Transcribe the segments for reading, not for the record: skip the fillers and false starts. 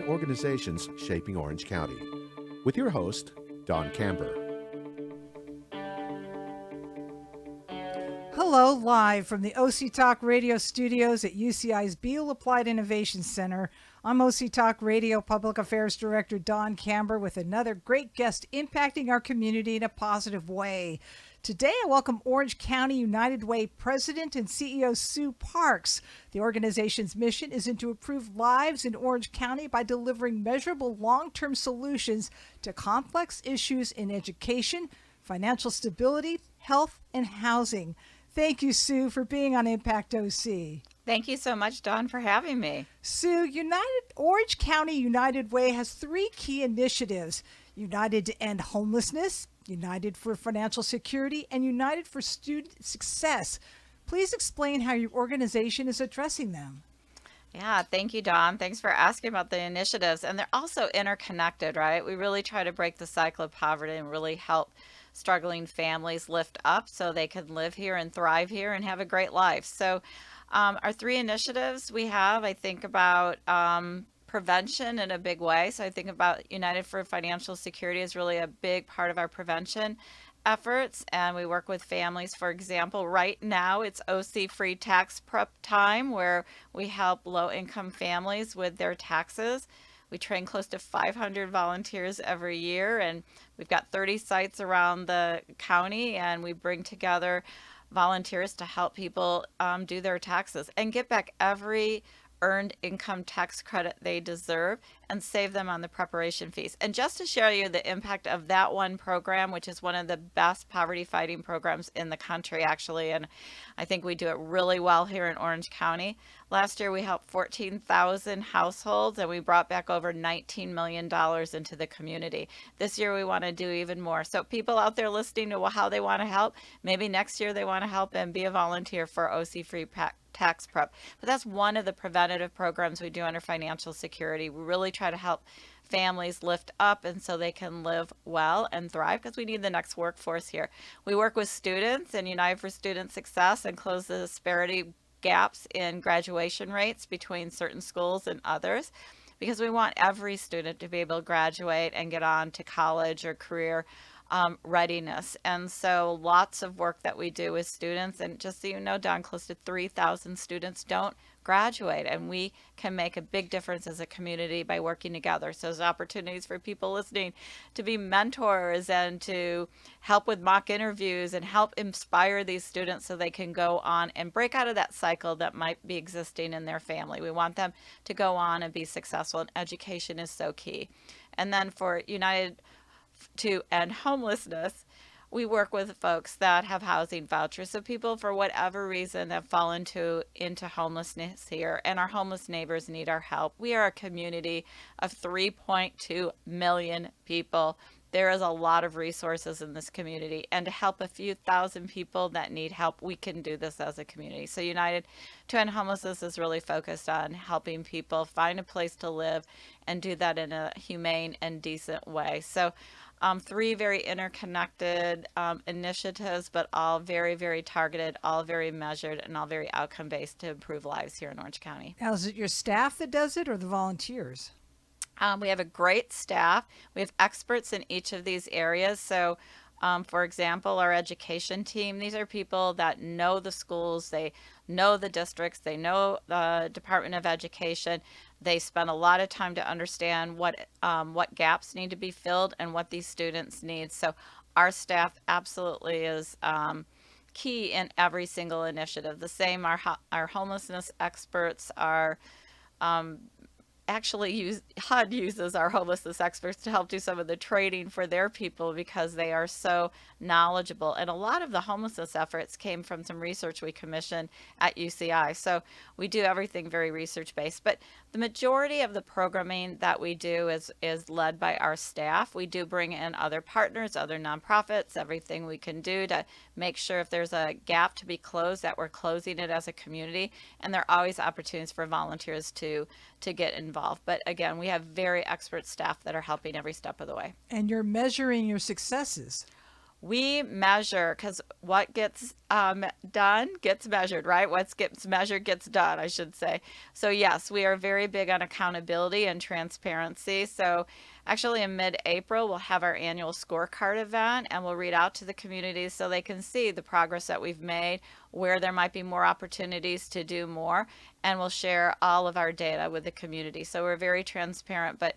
organizations shaping Orange County. With your host, Don Camber. Hello, live from the OC Talk Radio studios at UCI's Beal Applied Innovation Center. I'm OC Talk Radio Public Affairs Director Don Camber with another great guest impacting our community in a positive way. Today, I welcome Orange County United Way President and CEO Sue Parks. The organization's mission is to improve lives in Orange County by delivering measurable long-term solutions to complex issues in education, financial stability, health, and housing. Thank you, Sue, for being on Impact OC. Thank you so much, Dawn, for having me. Sue, Orange County United Way has three key initiatives: United to End Homelessness, United for Financial Security, and United for Student Success. Please explain how your organization is addressing them. Yeah, thank you, Dawn. Thanks for asking about the initiatives. And they're also interconnected, right? We really try to break the cycle of poverty and really help struggling families lift up so they can live here and thrive here and have a great life. So our three initiatives we have, I think about prevention in a big way. So I think about United for Financial Security is really a big part of our prevention efforts, and we work with families. For example, right now it's OC free tax prep time, where we help low-income families with their taxes. We train close to 500 volunteers every year, and we've got 30 sites around the county, and we bring together volunteers to help people do their taxes and get back every earned income tax credit they deserve and save them on the preparation fees. And just to share you the impact of that one program, which is one of the best poverty fighting programs in the country, actually, and I think we do it really well here in Orange County. Last year we helped 14,000 households and we brought back over $19 million into the community. This year we want to do even more. So people out there listening to how they want to help, maybe next year they want to help and be a volunteer for OC Free Tax Prep. But that's one of the preventative programs we do under financial security. We really try to help families lift up and so they can live well and thrive, because we need the next workforce here. We work with students and United for Student Success and close the disparity gaps in graduation rates between certain schools and others, because we want every student to be able to graduate and get on to college or career readiness. And so lots of work that we do with students, and just so you know, Don, close to 3,000 students don't graduate, and we can make a big difference as a community by working together. So there's opportunities for people listening to be mentors and to help with mock interviews and help inspire these students so they can go on and break out of that cycle that might be existing in their family. We want them to go on and be successful, and education is so key. And then for United to End Homelessness, we work with folks that have housing vouchers. So people, for whatever reason, have fallen into homelessness here, and our homeless neighbors need our help. We are a community of 3.2 million people. There is a lot of resources in this community, and to help a few thousand people that need help, we can do this as a community. So United to End Homelessness is really focused on helping people find a place to live and do that in a humane and decent way. So three very interconnected initiatives, but all very, very targeted, all very measured, and all very outcome-based to improve lives here in Orange County. Now, is it your staff that does it or the volunteers? We have a great staff. We have experts in each of these areas. So, for example, our education team, these are people that know the schools, they know the districts, they know the Department of Education. They spend a lot of time to understand what gaps need to be filled and what these students need. So our staff absolutely is key in every single initiative. The same, our homelessness experts are HUD uses our homelessness experts to help do some of the training for their people because they are so knowledgeable. And a lot of the homelessness efforts came from some research we commissioned at UCI. So we do everything very research based. But the majority of the programming that we do is led by our staff. We do bring in other partners, other nonprofits, everything we can do to make sure if there's a gap to be closed, that we're closing it as a community. And there are always opportunities for volunteers to get involved. But again, we have very expert staff that are helping every step of the way. And you're measuring your successes. We measure because what gets done gets measured, right? What gets measured gets done, I should say. So, yes, we are very big on accountability and transparency. So, actually, in mid April, we'll have our annual scorecard event and we'll read out to the communities so they can see the progress that we've made, where there might be more opportunities to do more, and we'll share all of our data with the community. So, we're very transparent. But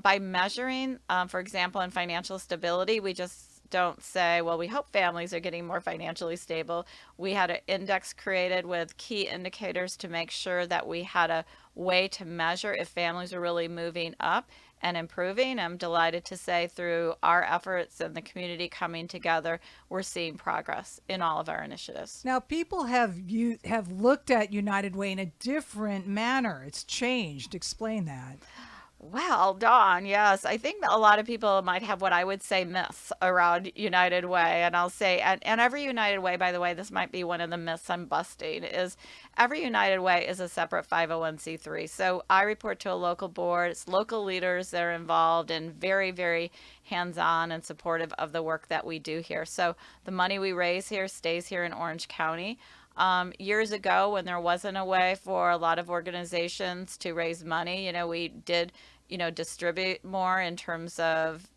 by measuring, for example, in financial stability, we just don't say, well, we hope families are getting more financially stable. We had an index created with key indicators to make sure that we had a way to measure if families are really moving up and improving. I'm delighted to say through our efforts and the community coming together, we're seeing progress in all of our initiatives. Now, people have looked at United Way in a different manner. It's changed. Explain that. Well, Dawn, yes, I think that a lot of people might have what I would say myths around United Way. And I'll say, and every United Way, by the way, this might be one of the myths I'm busting, is every United Way is a separate 501c3. So I report to a local board. It's local leaders that are involved and very, very hands-on and supportive of the work that we do here. So the money we raise here stays here in Orange County. Years ago, when there wasn't a way for a lot of organizations to raise money, we did, distribute more in terms of,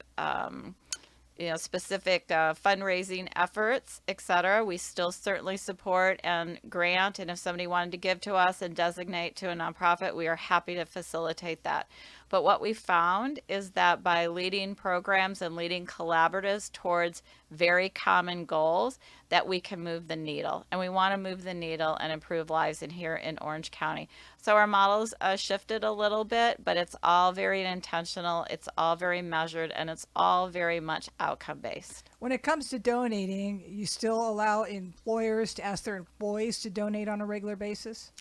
specific fundraising efforts, et cetera. We still certainly support and grant, and if somebody wanted to give to us and designate to a nonprofit, we are happy to facilitate that. But what we found is that by leading programs and leading collaboratives towards very common goals, that we can move the needle. And we want to move the needle and improve lives in here in Orange County. So our models shifted a little bit, but it's all very intentional, it's all very measured, and it's all very much outcome based. When it comes to donating, you still allow employers to ask their employees to donate on a regular basis?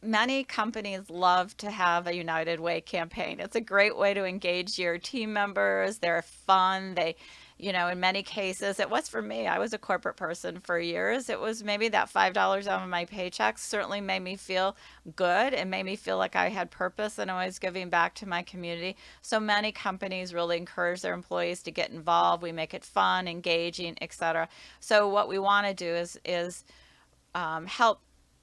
Many companies love to have a United Way campaign. It's a great way to engage your team members. They're fun. In many cases, it was for me. I was a corporate person for years. It was maybe that $5 out of my paycheck certainly made me feel good and made me feel like I had purpose and I was giving back to my community. So many companies really encourage their employees to get involved. We make it fun, engaging, etc. So what we want to do is help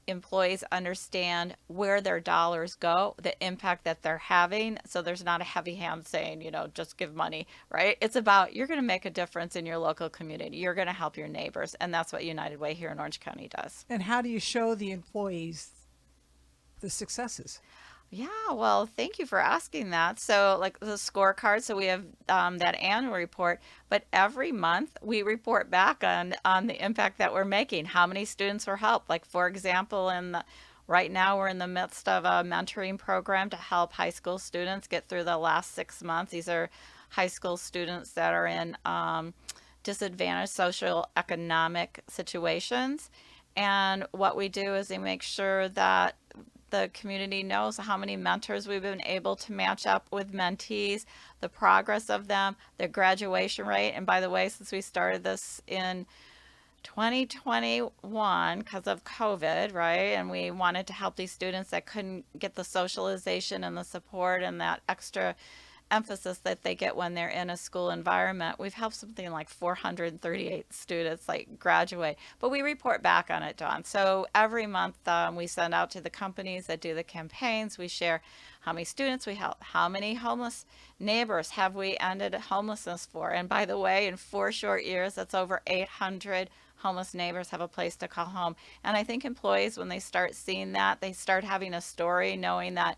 employees understand where their dollars go, the impact that they're having. So there's not a heavy hand saying, just give money, right? It's about you're going to make a difference in your local community. You're going to help your neighbors. And that's what United Way here in Orange County does. And how do you show the employees the successes? Yeah, well, thank you for asking that. So, like the scorecard, so we have that annual report, but every month we report back on the impact that we're making. How many students were helped? Like, for example, right now we're in the midst of a mentoring program to help high school students get through the last 6 months. These are high school students that are in disadvantaged social economic situations. And what we do is we make sure that the community knows how many mentors we've been able to match up with mentees, the progress of them, their graduation rate. And by the way, since we started this in 2021 because of COVID, right? And we wanted to help these students that couldn't get the socialization and the support and that extra emphasis that they get when they're in a school environment. We've helped something like 438 students graduate, but we report back on it, Dawn. So every month we send out to the companies that do the campaigns. We share how many students we help, how many homeless neighbors have we ended homelessness for. And by the way, in 4 short years, that's over 800 homeless neighbors have a place to call home. And I think employees, when they start seeing that, they start having a story knowing that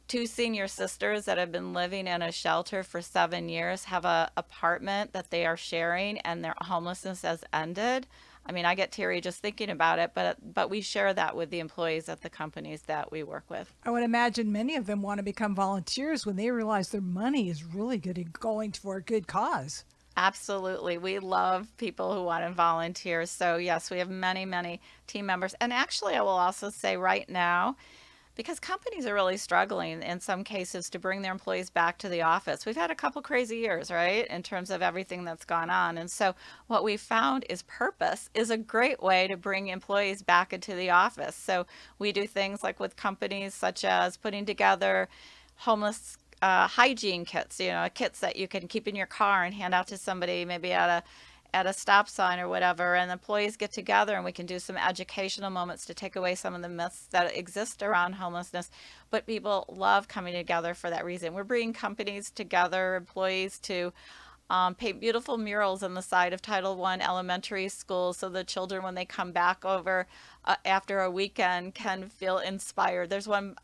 2 senior sisters that have been living in a shelter for 7 years have a apartment that they are sharing and their homelessness has ended. I mean, I get teary just thinking about it, but we share that with the employees at the companies that we work with. I would imagine many of them want to become volunteers when they realize their money is really going for a good cause. Absolutely. We love people who want to volunteer. So yes, we have many, many team members. And actually, I will also say right now, because companies are really struggling in some cases to bring their employees back to the office. We've had a couple crazy years, right, in terms of everything that's gone on. And so what we found is purpose is a great way to bring employees back into the office. So we do things like with companies such as putting together homeless hygiene kits, kits that you can keep in your car and hand out to somebody maybe at at a stop sign or whatever, and employees get together and we can do some educational moments to take away some of the myths that exist around homelessness. But people love coming together for that reason. We're bringing companies together, employees to paint beautiful murals on the side of Title I elementary schools so the children, when they come back over after a weekend, can feel inspired. There's one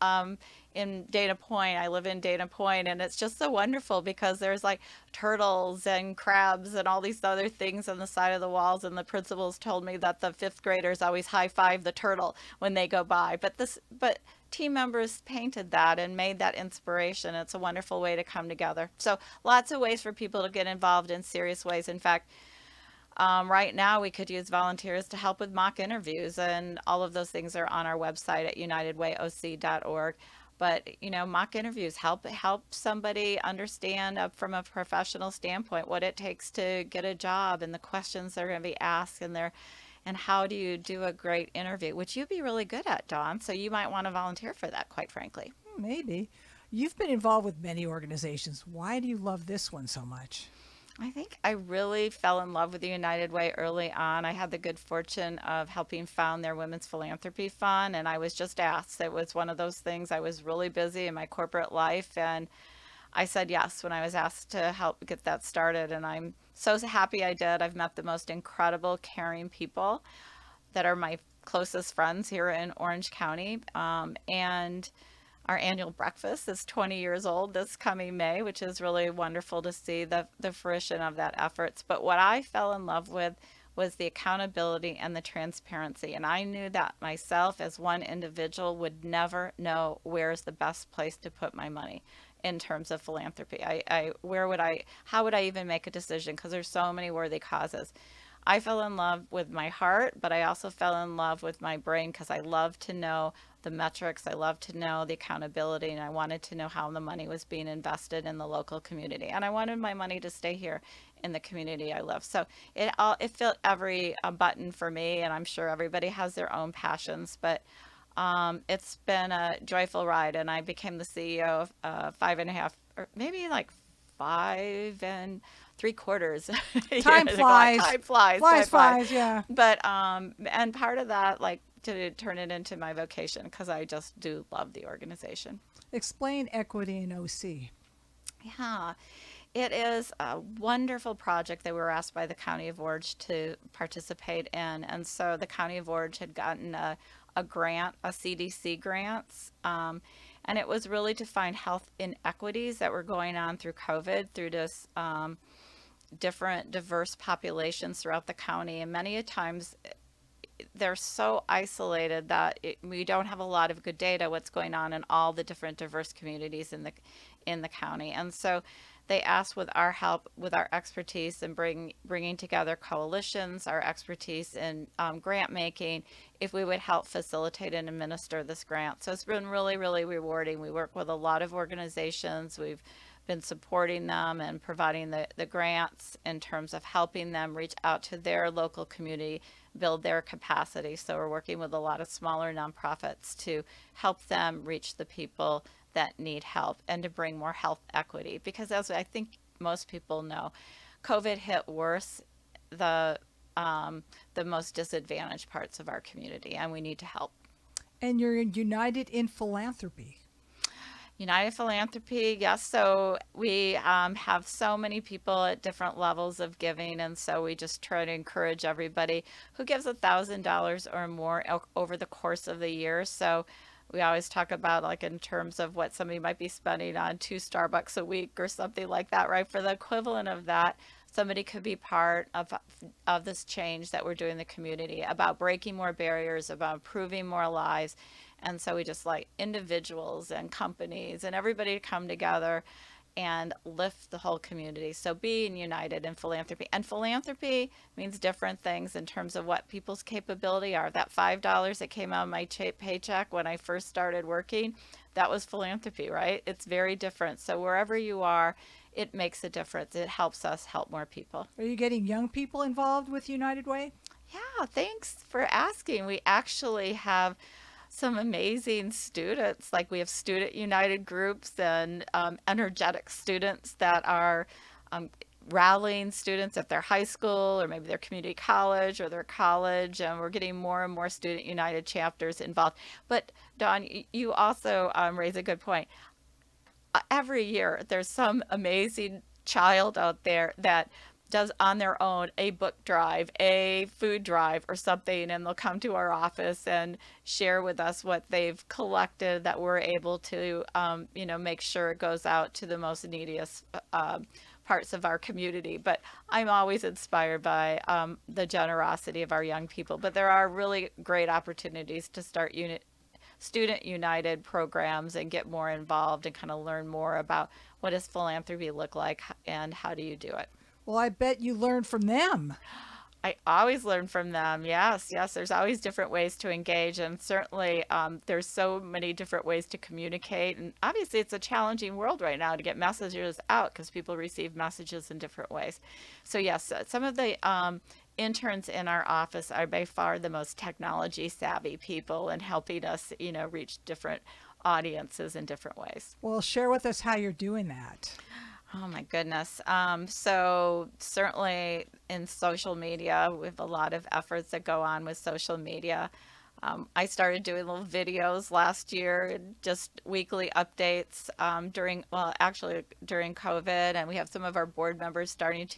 in Dana Point. I live in Dana Point, and it's just so wonderful because there's like turtles and crabs and all these other things on the side of the walls. And the principals told me that the fifth graders always high five the turtle when they go by. But team members painted that and made that inspiration. It's a wonderful way to come together. So lots of ways for people to get involved in serious ways. In fact, right now we could use volunteers to help with mock interviews, and all of those things are on our website at unitedwayoc.org. But mock interviews help somebody understand from a professional standpoint what it takes to get a job and the questions they're going to be asked, and how do you do a great interview, which you'd be really good at, Dawn. So you might want to volunteer for that, quite frankly. Maybe. You've been involved with many organizations. Why do you love this one so much? I think I really fell in love with the United Way early on. I had the good fortune of helping found their Women's Philanthropy Fund, and I was just asked. It was one of those things. I was really busy in my corporate life, and I said yes when I was asked to help get that started, and I'm so happy I did. I've met the most incredible, caring people that are my closest friends here in Orange County, and our annual breakfast is 20 years old this coming May, which is really wonderful to see the fruition of that efforts. But what I fell in love with was the accountability and the transparency. And I knew that myself as one individual would never know where's the best place to put my money in terms of philanthropy. How would I even make a decision? Because there's so many worthy causes. I fell in love with my heart, but I also fell in love with my brain because I love to know the metrics. I love to know the accountability, and I wanted to know how the money was being invested in the local community. And I wanted my money to stay here in the community I live. So it fit every button for me, and I'm sure everybody has their own passions, but it's been a joyful ride, and I became the CEO of 5.5, or maybe like 5 3/4 Time years ago. flies. Time flies. Flies, yeah. But and part of that, like, to turn it into my vocation, because I just do love the organization. Explain equity in OC. Yeah, it is a wonderful project that we were asked by the County of Orange to participate in. And so the County of Orange had gotten a grant, a CDC grants, and it was really to find health inequities that were going on through COVID, through this different diverse populations throughout the county. And many a times they're so isolated that we don't have a lot of good data what's going on in all the different diverse communities in the county. And so they asked, with our help, with our expertise in bringing together coalitions, our expertise in grant making, if we would help facilitate and administer this grant. So it's been really, really rewarding. We work with a lot of organizations. We've been supporting them and providing the grants in terms of helping them reach out to their local community, build their capacity. So we're working with a lot of smaller nonprofits to help them reach the people that need help and to bring more health equity. Because as I think most people know, COVID hit worse the most disadvantaged parts of our community, and we need to help. And you're united in philanthropy. United Philanthropy, yes. So we have so many people at different levels of giving, and so we just try to encourage everybody who gives $1,000 or more over the course of the year. So we always talk about, like, in terms of what somebody might be spending on 2 Starbucks a week or something like that, right? For the equivalent of that, somebody could be part of this change that we're doing in the community, about breaking more barriers, about improving more lives. And so we just like individuals and companies and everybody to come together and lift the whole community. So being united in philanthropy. And philanthropy means different things in terms of what people's capability are. That $5 that came out of my paycheck when I first started working, that was philanthropy, right? It's very different. So wherever you are, it makes a difference. It helps us help more people. Are you getting young people involved with United Way? Yeah, thanks for asking. We actually have some amazing students. Like, we have student united groups and energetic students that are rallying students at their high school or maybe their community college or their college, and we're getting more and more Student United chapters involved. But Dawn, you also raise a good point. Every year there's some amazing child out there that does on their own a book drive, a food drive, or something, and they'll come to our office and share with us what they've collected that we're able to, make sure it goes out to the most neediest parts of our community. But I'm always inspired by the generosity of our young people. But there are really great opportunities to start Student United programs and get more involved and kind of learn more about what does philanthropy look like and how do you do it. Well, I bet you learn from them. I always learn from them. Yes, yes. There's always different ways to engage, and certainly there's so many different ways to communicate. And obviously, it's a challenging world right now to get messages out because people receive messages in different ways. So yes, some of the interns in our office are by far the most technology savvy people and helping us, reach different audiences in different ways. Well, share with us how you're doing that. Oh my goodness. So certainly in social media, we have a lot of efforts that go on with social media. I started doing little videos last year, just weekly updates during COVID, and we have some of our board members starting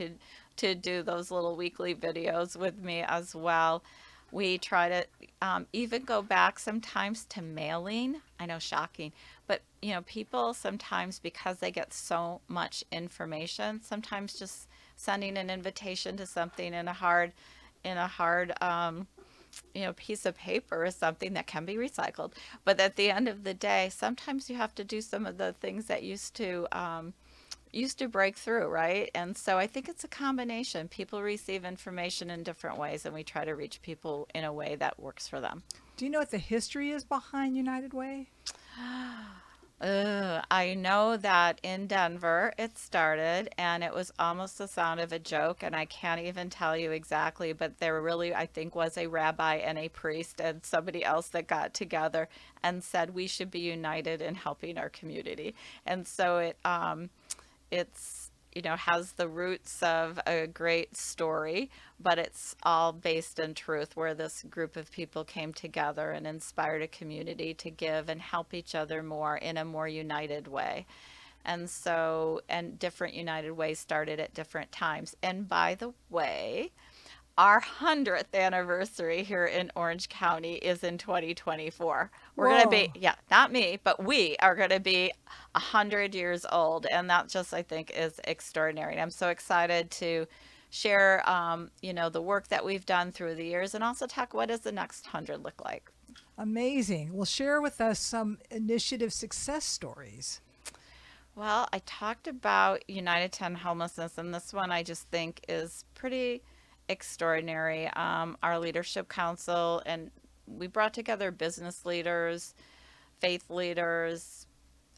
to do those little weekly videos with me as well. We try to even go back sometimes to mailing. I know, shocking, but people sometimes, because they get so much information, sometimes just sending an invitation to something in a hard, piece of paper is something that can be recycled. But at the end of the day, sometimes you have to do some of the things that used to break through, right? And so I think it's a combination. People receive information in different ways, and we try to reach people in a way that works for them. Do you know what the history is behind United Way? I know that in Denver it started, and it was almost the sound of a joke, and I can't even tell you exactly, but there really, I think, was a rabbi and a priest and somebody else that got together and said we should be united in helping our community. And so it's has the roots of a great story, but it's all based in truth, where this group of people came together and inspired a community to give and help each other more in a more united way. And different united ways started at different times. And by the way, our 100th anniversary here in Orange County is in 2024. We're going to be, not me, but we are going to be 100 years old. And that just, I think, is extraordinary. And I'm so excited to share, the work that we've done through the years, and also talk, what does the next 100 look like? Amazing. Well, share with us some initiative success stories. Well, I talked about United 10 homelessness, and this one I just think is pretty extraordinary. Our leadership council, and we brought together business leaders, faith leaders,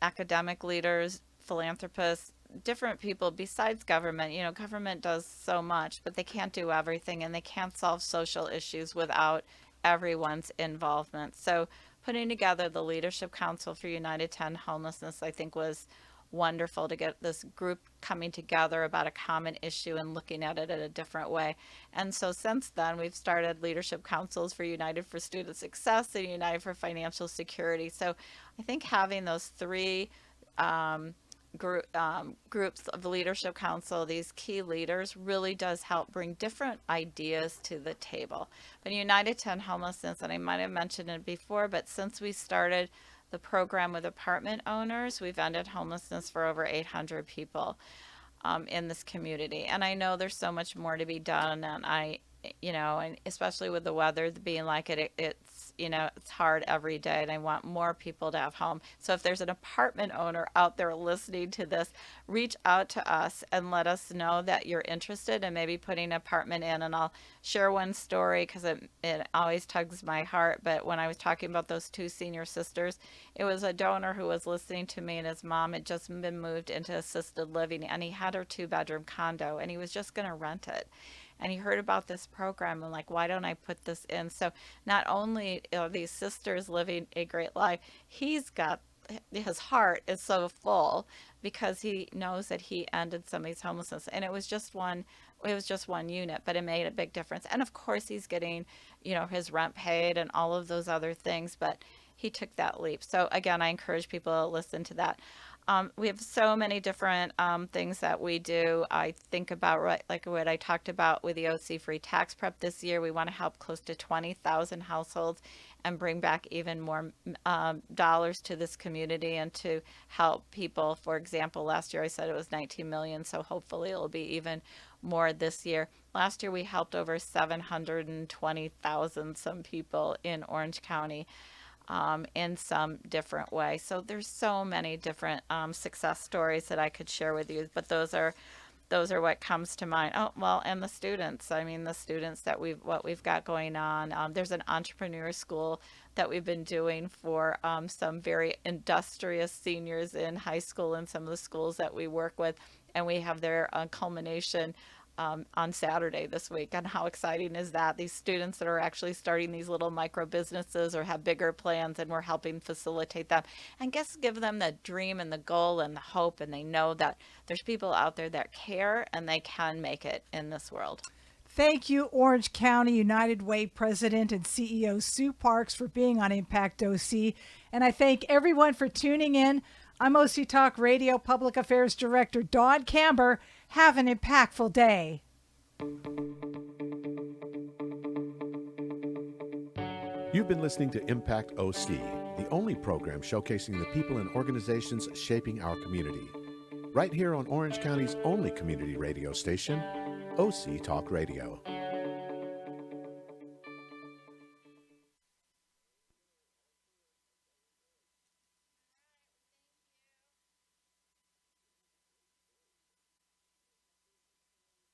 academic leaders, philanthropists, different people besides government. Government does so much, but they can't do everything, and they can't solve social issues without everyone's involvement. So putting together the leadership council for United 10 homelessness, I think, was wonderful to get this group coming together about a common issue and looking at it in a different way. And so since then, we've started leadership councils for United for Student Success and United for Financial Security. So I think having those three groups of leadership council, these key leaders, really does help bring different ideas to the table. But United 10 homelessness, and I might have mentioned it before, but since we started the program with apartment owners, we've ended homelessness for over 800 people in this community. And I know there's so much more to be done, and and especially with the weather being like it's hard every day, and I want more people to have home. So if there's an apartment owner out there listening to this, reach out to us and let us know that you're interested in maybe putting an apartment in. And I'll share one story because it always tugs my heart. But when I was talking about those two senior sisters, it was a donor who was listening to me, and his mom had just been moved into assisted living, and he had her 2-bedroom condo, and he was just going to rent it. And he heard about this program and like, why don't I put this in? So not only are these sisters living a great life, he's got his heart is so full because he knows that he ended somebody's homelessness, and it was just one unit, but it made a big difference. And of course he's getting, his rent paid and all of those other things, but he took that leap. So again, I encourage people to listen to that. We have so many different things that we do. I think about, right, like what I talked about with the OC Free Tax Prep this year. We want to help close to 20,000 households and bring back even more dollars to this community and to help people. For example, last year I said it was 19 million, so hopefully it'll be even more this year. Last year we helped over 720,000 some people in Orange County in some different way. So there's so many different success stories that I could share with you, but those are what comes to mind. Oh, well, and the students. I mean, the students that we've got going on. There's an entrepreneur school that we've been doing for some very industrious seniors in high school and some of the schools that we work with, and we have their culmination on Saturday this week. And how exciting is that? These students that are actually starting these little micro businesses or have bigger plans, and we're helping facilitate them and give them the dream and the goal and the hope, and they know that there's people out there that care and they can make it in this world. Thank you, Orange County United Way President and CEO Sue Parks, for being on Impact OC. And I thank everyone for tuning in. I'm OC Talk Radio Public Affairs Director Dawn Camber. Have an impactful day. You've been listening to Impact OC, the only program showcasing the people and organizations shaping our community. Right here on Orange County's only community radio station, OC Talk Radio.